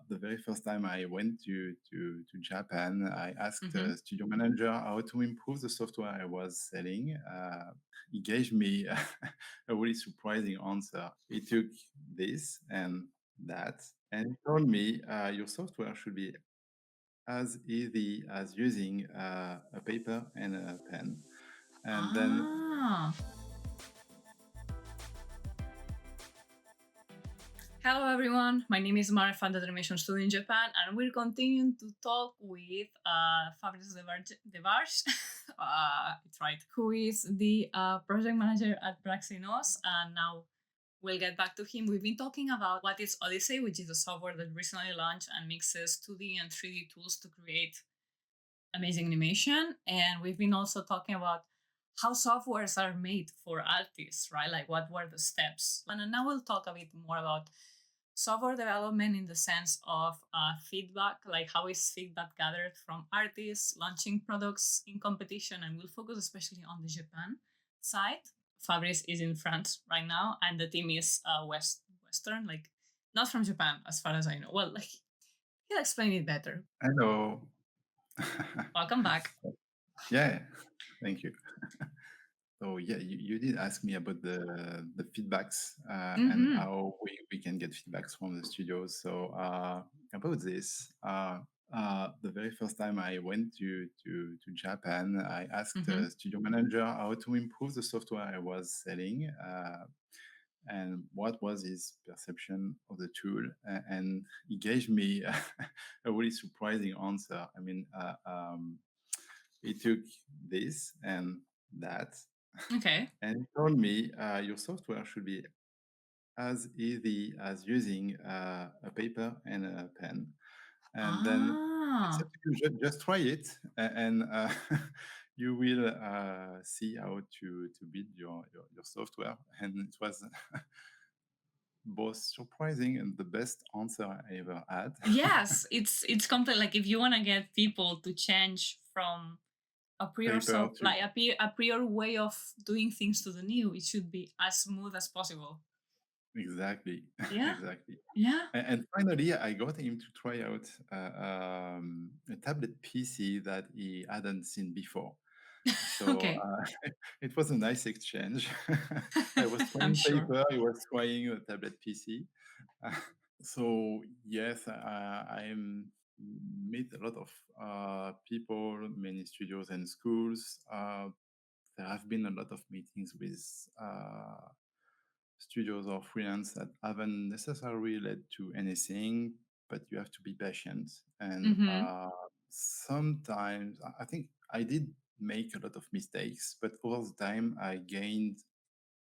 The very first time I went to Japan, I asked Mm-hmm. the studio manager how to improve the software I was selling. He gave me a really surprising answer. He took this and that, and he told me, your software should be as easy as using a paper and a pen. And then Ah. Hello, everyone. My name is Mara, founder of the animation studio in Japan, and we're continuing to talk with Fabrice Debarge. It's right. Who is the project manager at Praxinos, and now we'll get back to him. We've been talking about what is Odyssey, which is a software that recently launched and mixes 2D and 3D tools to create amazing animation. And we've been also talking about how softwares are made for artists, right? Like what were the steps? And now we'll talk a bit more about software development in the sense of feedback, like how is feedback gathered from artists launching products in competition, and we'll focus especially on the Japan side. Fabrice is in France right now, and the team is Western, like not from Japan, as far as I know. Well, like he'll explain it better. hello. Welcome back. Yeah, thank you. So yeah, you did ask me about the feedbacks and Mm-hmm. how we can get feedbacks from the studios. So about this, the very first time I went to Japan, I asked Mm-hmm. the studio manager how to improve the software I was selling. And what was his perception of the tool? And he gave me a really surprising answer. I mean, he took this and that, Okay. and he told me, your software should be as easy as using a paper and a pen. And then I said Ah. to you, just try it, and you will see how to build your software. And it was both surprising and the best answer I ever had. Yes, it's complete. Like if you want to get people to change from a prior Paper to like a prior way of doing things to the new, it should be as smooth as possible. exactly, Yeah, exactly. yeah. And finally, I got him to try out a tablet PC that he hadn't seen before. So Okay. it was a nice exchange. I was I'm trying sure. paper, he was trying a tablet PC. So yes, I meet a lot of people, many studios and schools. There have been a lot of meetings with studios or freelance that haven't necessarily led to anything, but you have to be patient. And Mm-hmm. sometimes I think I did make a lot of mistakes, but over the time I gained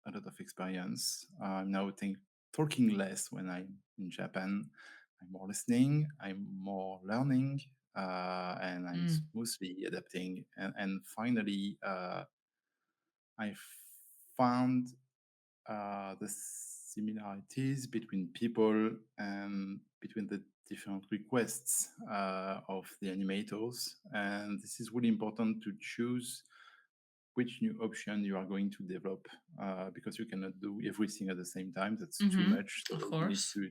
a lot of experience. I'm now talking less when I'm in Japan. I'm more listening, I'm more learning, and I'm Mm. smoothly adapting. And finally, I found the similarities between people and between the different requests of the animators. And this is really important to choose which new option you are going to develop because you cannot do everything at the same time. That's too Mm-hmm. much. So Of you need course. to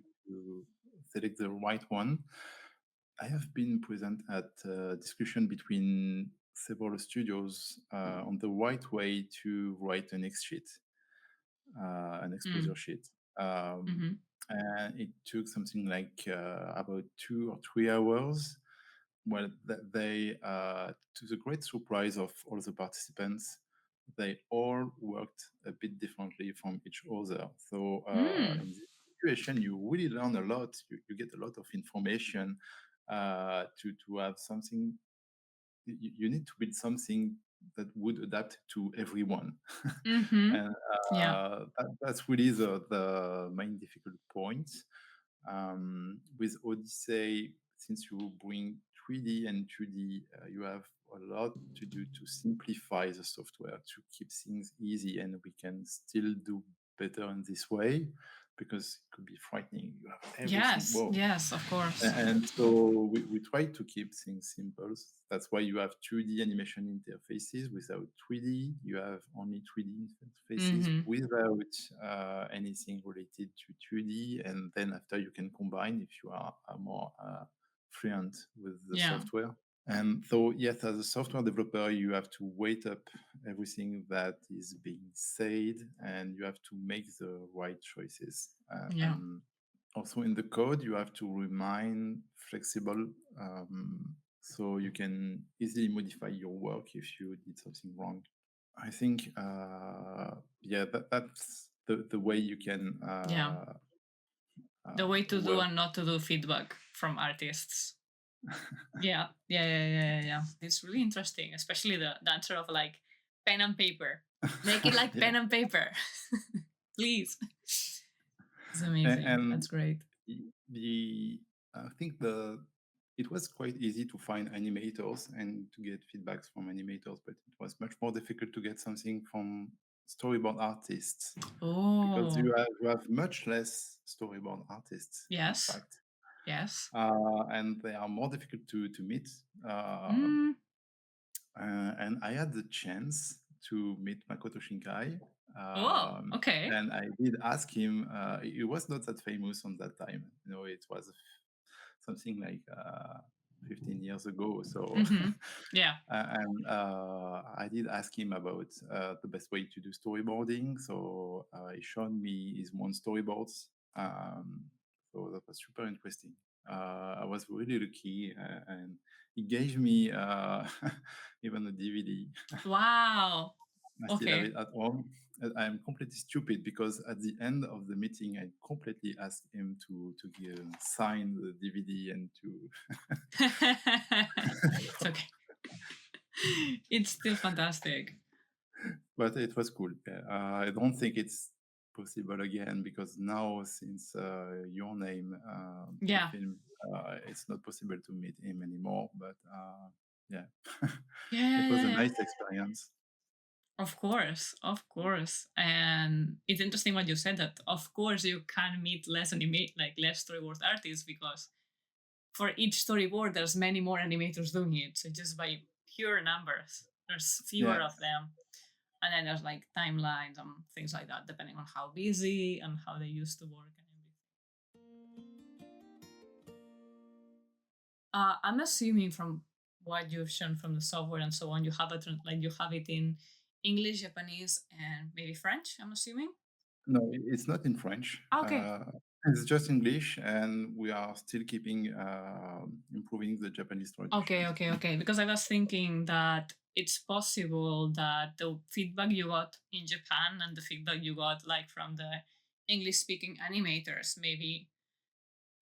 select the right one. I have been present at discussion between several studios on the right way to write an X sheet, an Mm. exposure sheet. Um, Mm-hmm. and it took something like about 2 or 3 hours. Well, to the great surprise of all the participants, they all worked a bit differently from each other. So Mm. in this situation, you really learn a lot. You get a lot of information to have something. You need to build something that would adapt to everyone. Mm-hmm. And Yeah. that's really the main difficult point. With Odyssey, since you bring 3D and 2D, you have a lot to do to simplify the software, to keep things easy, and we can still do better in this way. because it could be frightening. You have everything. Yes, Whoa. yes, of course. And so we try to keep things simple. That's why you have 2D animation interfaces without 3D. You have only 3D interfaces Mm-hmm. without anything related to 2D. And then after you can combine if you are more fluent with the Yeah, software. And so, yes, as a software developer, you have to weight up everything that is being said, and you have to make the right choices. yeah, And also in the code, you have to remain flexible, so you can easily modify your work if you did something wrong. I think, yeah, that's the way you can yeah. The way to do work. and not to do feedback from artists. Yeah, yeah, yeah, yeah, yeah, yeah. It's really interesting, especially the answer of like pen and paper. Make it like Yeah. pen and paper, please. It's amazing. And That's great. the I think the it was quite easy to find animators and to get feedbacks from animators, but it was much more difficult to get something from storyboard artists because Oh, you have much less storyboard artists, in yes, fact, yes. and they are more difficult to meet. Uh, Mm. and I had the chance to meet Makoto Shinkai. Oh, okay. And I did ask him. He was not that famous on that time. You know, it was something like 15 years ago. So, Mm-hmm. Yeah. and I did ask him about the best way to do storyboarding. So he showed me his one storyboards. Um, so that was super interesting. I was really lucky, and he gave me even a DVD. Wow. I still have Okay. it at home. I'm completely stupid because at the end of the meeting, I completely asked him to give, sign the DVD and to. It's okay. It's still fantastic. But it was cool. Yeah. I don't think it's possible again because now, since Your Name, the Yeah. film, it's not possible to meet him anymore. But yeah, Yeah, yeah, it was yeah, a yeah. nice experience. Of course, of course. And it's interesting what you said that of course you can meet less animate like less storyboard artists because for each storyboard there's many more animators doing it. So just by pure numbers, there's fewer Yeah, of them. And then there's like timelines and things like that, depending on how busy and how they used to work and everything. I'm assuming from what you've shown from the software and so on, you have it like you have it in English, Japanese, and maybe French. I'm assuming. no, it's not in French. Okay. It's just English, and we are still keeping improving the Japanese Okay. traductions. Okay. Okay. Because I was thinking that it's possible that the feedback you got in Japan and the feedback you got like from the English-speaking animators, maybe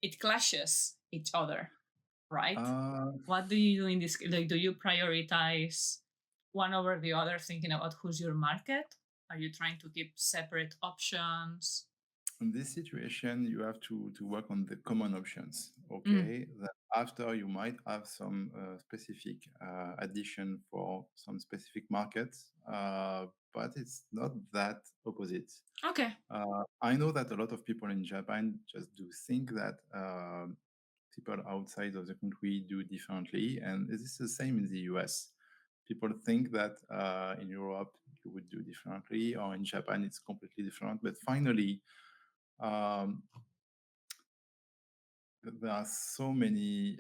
it clashes each other, right? Uh, What do you do in this? Like, do you prioritize one over the other, thinking about who's your market? Are you trying to keep separate options? in this situation, you have to work on the common options. Mm. Okay, that after you might have some specific addition for some specific markets, but it's not that opposite. Okay. I know that a lot of people in Japan just do think that people outside of the country do differently, and this is the same in the US. People think that in Europe you would do differently, or in Japan it's completely different. But finally, um, there are so many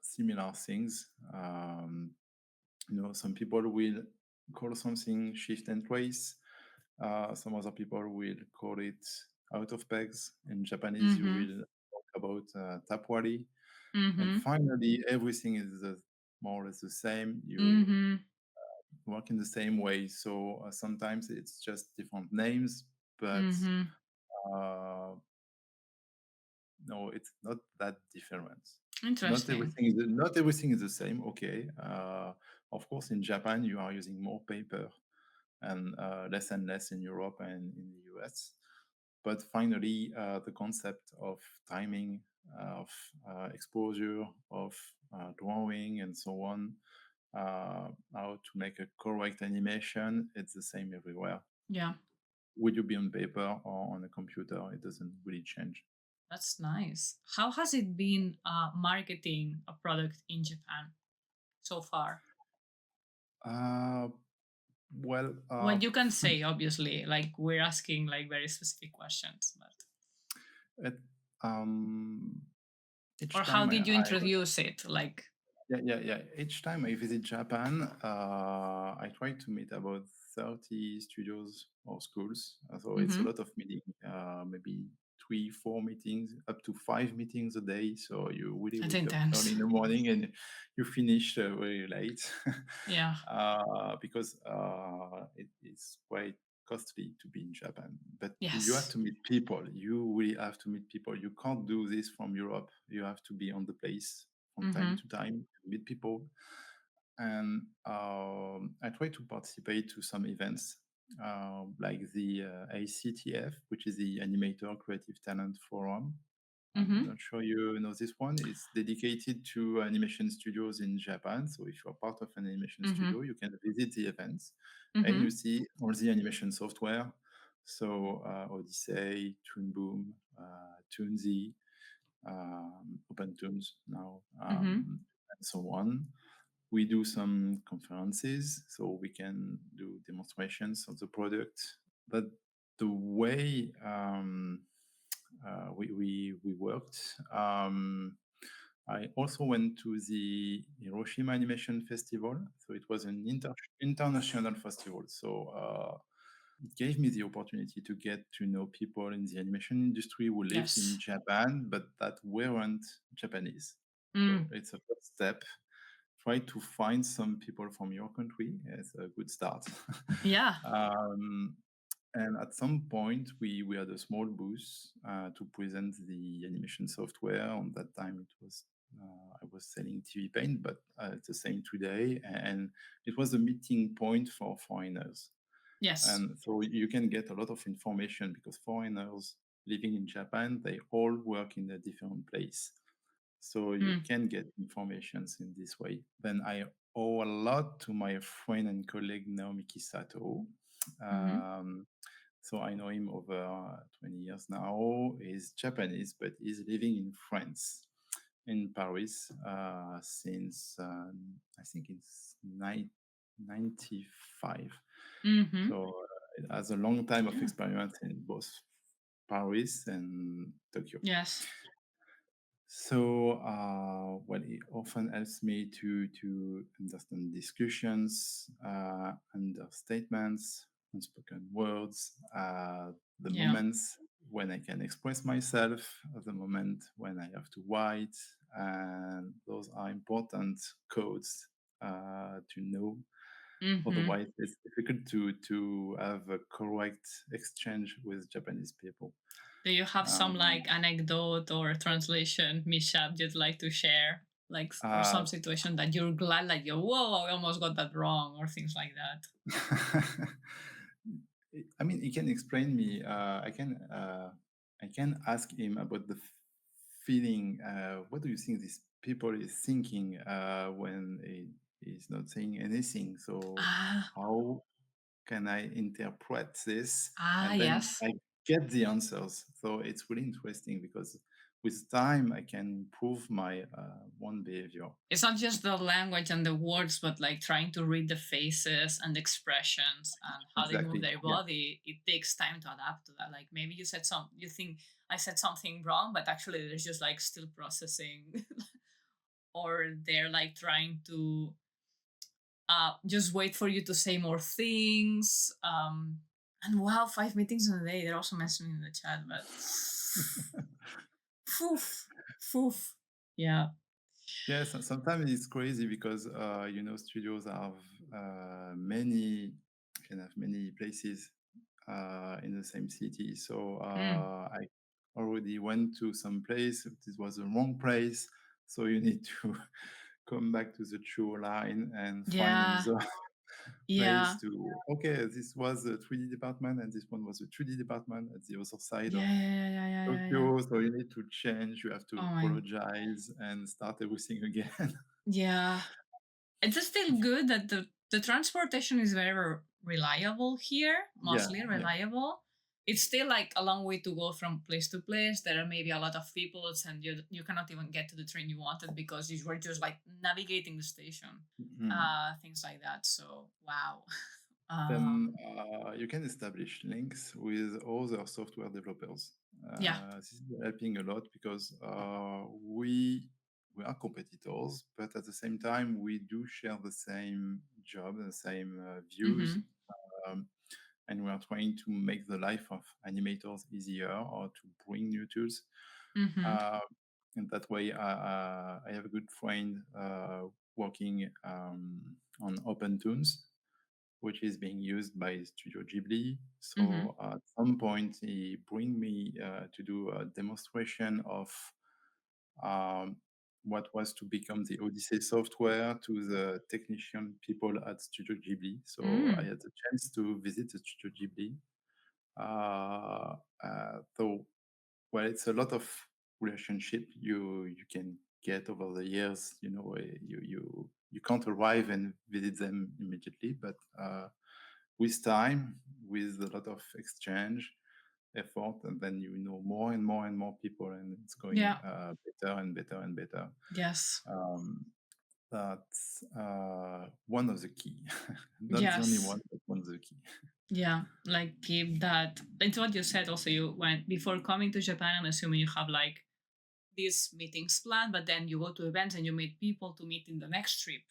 similar things. You know, some people will call something shift and trace. Some other people will call it out of pegs. In Japanese, you Mm-hmm. will talk about tapwari. And Mm-hmm. finally, everything is more or less the same. You Mm-hmm. work in the same way. So sometimes it's just different names, but Mm-hmm. uh, no, it's not that different. Interesting. Not everything is the same. Okay, of course, in Japan you are using more paper and less in Europe and in the US. But finally, the concept of timing, of exposure, of drawing, and so on, how to make a correct animation, it's the same everywhere. Yeah. would you be on paper or on a computer? It doesn't really change. That's nice. How has it been marketing a product in Japan so far? Uh, well, What you can say, obviously, like we're asking like very specific questions, but it, um, each or how time did you introduce it? Like, yeah. Each time I visit Japan, I try to meet about 30 studios or schools. So it's a mm-hmm. lot of meetings, maybe three, four meetings, up to five meetings a day. So you really That's wake up early intense. in the morning and you finish very late Yeah. because it is quite costly to be in Japan. But you have Yes. to meet people. You really have to meet people. You can't do this from Europe. You have to be on the place from time Mm-hmm. to time, meet people. And I try to participate to some events like the ACTF, which is the Animator Creative Talent Forum. I'm Mm-hmm. not sure you know this one. It's dedicated to animation studios in Japan. So if you're part of an animation Mm-hmm. studio, you can visit the events and Mm-hmm. you see all the animation software. So Odyssey, Toon Boom, Toonzy, OpenToonz now, Mm-hmm. and so on. We do some conferences, so we can do demonstrations of the product. But the way we worked, I also went to the Hiroshima Animation Festival. So it was an international festival. So it gave me the opportunity to get to know people in the animation industry who lived in Yes. Japan, but that weren't Japanese. So Mm. it's a first step. Try to find some people from your country. It's a good start. Yeah. um, and at some point, we had a small booth to present the animation software. On that time, it was I was selling TVPaint, but it's the same today. And it was a meeting point for foreigners. Yes. And so you can get a lot of information because foreigners living in Japan, they all work in a different place. So you Mm. can get informations in this way. Then I owe a lot to my friend and colleague Naomi Kisato. Mm-hmm. Um, so I know him over 20 years now. He's Japanese, but he's living in France, in Paris, since I think it's 95. Mm-hmm. So it has a long time of Yeah. experience in both Paris and Tokyo. Yes. So, well, it often helps me to understand discussions, understatements, unspoken words, the Yeah. moments when I can express myself, the moment when I have to write, and those are important codes to know. Mm-hmm. Otherwise, it's difficult to have a correct exchange with Japanese people. Do you have some Um, like anecdote or translation mishap you'd like to share? Like, or uh, some situation that you're glad, like, you, whoa, I almost got that wrong, or things like that. I mean, he can explain me. I can ask him about the feeling. What do you think these people is thinking when he's not saying anything? So Ah, how can I interpret this? ah, And then yes. I get the answers. So it's really interesting because with time I can improve my one behavior. It's not just the language and the words, but like trying to read the faces and expressions and how they move Exactly. their Yeah. body. It takes time to adapt to that. Like maybe you think I said something wrong, but actually there's just like still processing, or they're like trying to just wait for you to say more things. And wow, 5 meetings in a day. They're also mentioning in the chat, but poof, poof. Yeah. Yes, sometimes it's crazy because studios have many can have many places in the same city. So Mm. I already went to some place. This was the wrong place, so you need to come back to the true line and find Yeah. another place Yeah. to. Okay, this was the 3D department, and this one was the 3D department at the other side of Yeah. Yeah. Yeah. Yeah. Yeah. Yeah. Tokyo. So you need to change. You have to Oh my. apologize and start everything again. Yeah. It's still good that the transportation is very reliable here, Yeah, mostly yeah. reliable. It's still like a long way to go from place to place. There are maybe a lot of people, and you cannot even get to the train you wanted because you were just like navigating the station, Mhm. things like that. So wow. Then you can establish links with other software developers. Yeah. This is helping a lot because we are competitors, but at the same time we do share the same job, the same views, Mm-hmm. um, and we are trying to make the life of animators easier or to bring new tools. Mm-hmm. Uh, and that way, I have a good friend working on OpenToonz, which is being used by Studio Ghibli. Mm-hmm. So at some point, he bring me to do a demonstration of um, what was to become the Odyssey software to the technician people at Studio Ghibli. So I Mm. had the chance to visit the Studio Ghibli. So well, it's a lot of relationship you can get over the years. You know, you can't arrive and visit them immediately, but with time, with a lot of exchange, effort, and then you know more and more and more people, and it's going Yeah. better and better and better. Yes. Um, that's one of the key, not the only Yes. one, but one of the key. Yeah. Like keep that. It's what you said. Also, you went before coming to Japan. I'm assuming you have like these meetings planned, but then you go to events and you meet people to meet in the next trip,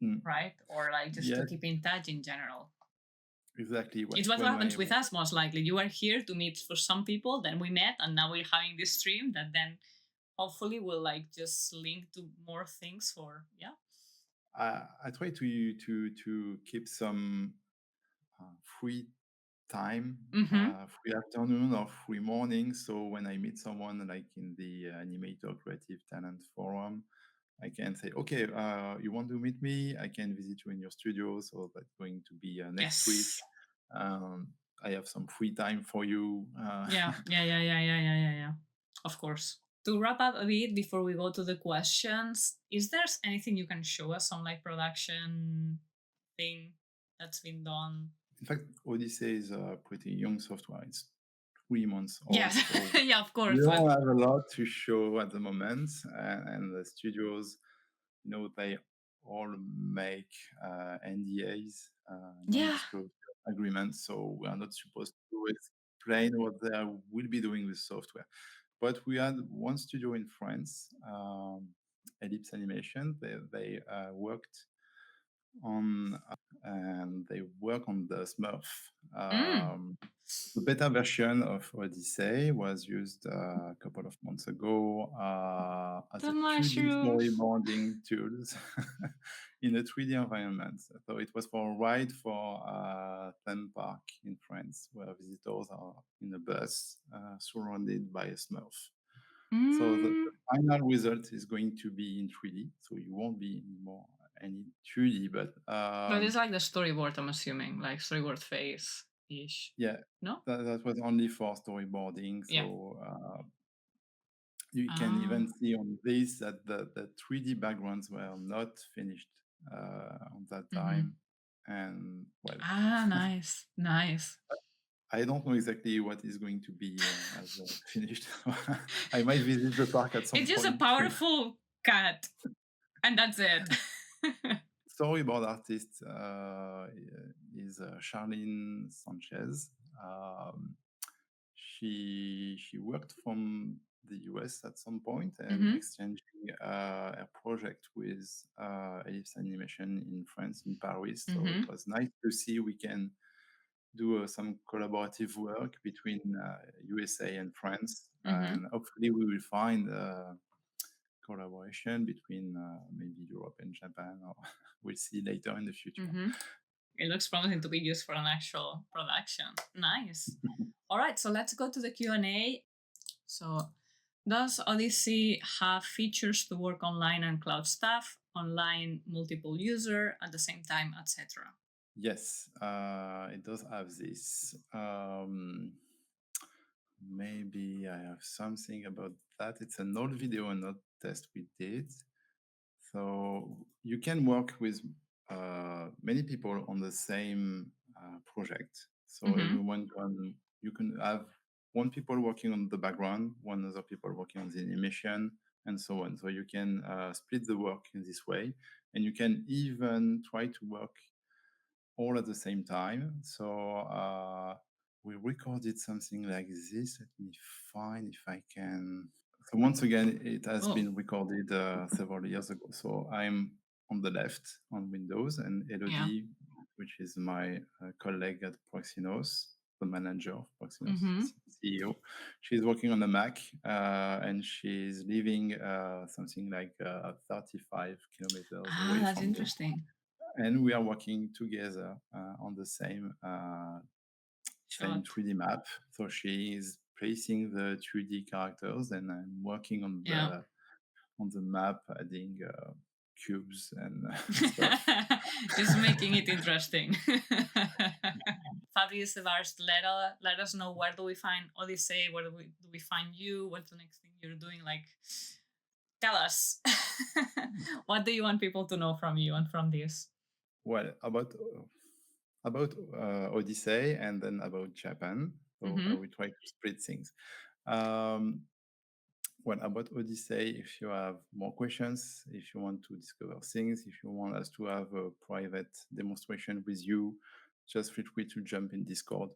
Mm. right? Or like just to Yes, keep in touch in general. exactly. It's what happens with us most likely. You are here to meet for some people, then we met, and now we're having this stream that then hopefully will like just link to more things for yeah. I try to keep some free time, Mm-hmm. free afternoon or free morning. So when I meet someone like in the Animator Creative Talent Forum, I can say, okay, you want to meet me? I can visit you in your studio. So that's going to be next week. Yes. Um, I have some free time for you. Yeah. Yeah. Yeah. Yeah. Yeah. Yeah. Yeah. Yeah. Of course. To wrap up a bit before we go to the questions, is there anything you can show us on like production thing that's been done? In fact, Odyssey is a pretty young software. It's 3 months Yeah. old. So Yeah, of we course. But don't have a lot to show at the moment. And the studios, you know, they all make NDAs, yeah. non-disclosure agreements. So we are not supposed to explain what they will be doing with software. But we had one studio in France, Ellipse Animation. They worked on and they work on the Smurf. Mm. The beta version of Odyssey was used a couple of months ago as The a 2D mushrooms. storyboarding tools in a 3D environment. So it was for a ride for theme park in France, where visitors are in a bus surrounded by a Smurf. So the Mm. final result is going to be in 3D, so you won't be anymore any 2D, but But it's like the storyboard, I'm assuming, like storyboard phase ish. yeah, No? that was only for storyboarding. Yeah. So you can Ah. even see on this that the 3D backgrounds were not finished on that Mm-hmm. time. And well, Ah, nice. Nice. I don't know exactly what is going to be as finished. I might visit the park at some It's just a point. powerful cat. And that's it. Storyboard artist is Charlene Sanchez. Um, she worked from the US at some point and Mm-hmm. exchanging a project with Ellipse Animation in France, in Paris. So it Mm-hmm. was nice to see we can do some collaborative work between USA and France, Mm-hmm. and hopefully we will find collaboration between maybe Europe and Japan, or we'll see later in the future. Mm-hmm. It looks promising to be used for an actual production. Nice. All right, so let's go to the Q&A. So, does Odyssey have features to work online and cloud stuff, online multiple user at the same time, etc.? Yes, it does have this. Maybe I have something about that. It's an old video and not test we did. So you can work with many people on the same project. So Mm-hmm. everyone can, you can have one people working on the background, one other people working on the animation, and so on. So you can split the work in this way, and you can even try to work all at the same time. So we recorded something like this. Let me find if I can. So once again, it has Oh, been recorded several years ago. So I'm on the left on Windows, and yeah. Elodie, which is my colleague at Proxinos, the manager of Proxinos, Mm-hmm. CEO, she's working on the Mac, and she's living something like 35 kilometers Ah, away that's from me, interesting. and we are working together on the same same Shot. 3D map. So she is placing the 3D characters, and I'm working Yeah. on the map, adding cubes and stuff. Just making it interesting. Fabrice Debarge, let us know where do we find Odyssey, where do we find you, what's the next thing you're doing? Like, tell us. What do you want people to know from you and from this? Well, about Odyssey, and then about Japan. So I Mm-hmm. will try to split things. Um, well, about Odyssey, if you have more questions, if you want to discover things, if you want us to have a private demonstration with you, just feel free to jump in Discord.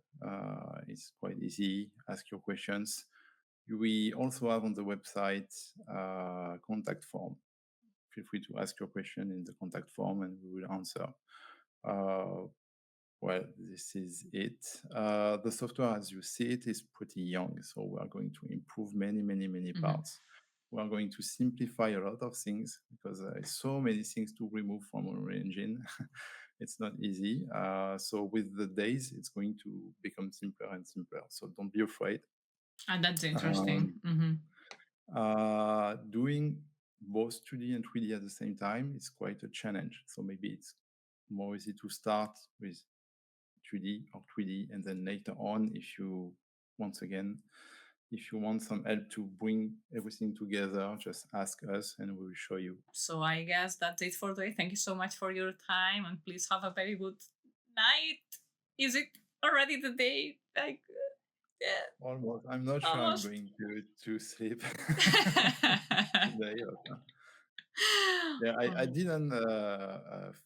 It's quite easy. Ask your questions. We also have on the website contact form. Feel free to ask your question in the contact form, and we will answer. Well, this is it. The software, as you see it, is pretty young, so we are going to improve many, many, many Mm-hmm. parts. We are going to simplify a lot of things because there are so many things to remove from our engine. It's not easy. So with the days, it's going to become simpler and simpler. So don't be afraid. And that's interesting. Mm-hmm. Doing both 2D and 3D at the same time is quite a challenge. So maybe it's more easy to start with 2D or 3D, and then later on, if you, once again, if you want some help to bring everything together, just ask us and we will show you. So I guess that's it for today. Thank you so much for your time, and please have a very good night. Is it already the day? Like, yeah, Almost. I'm not sure I'm almost. going to sleep today. Yeah, I didn't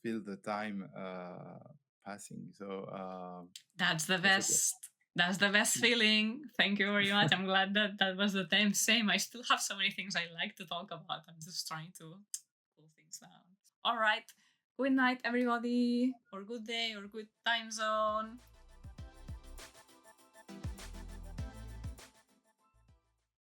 feel the time passing, so That's the it's okay. best. That's the best feeling. Thank you very much. I'm glad that that was the time. Same. I still have so many things I like to talk about. I'm just trying to cool things down. All right. Good night, everybody, or good day, or good time zone.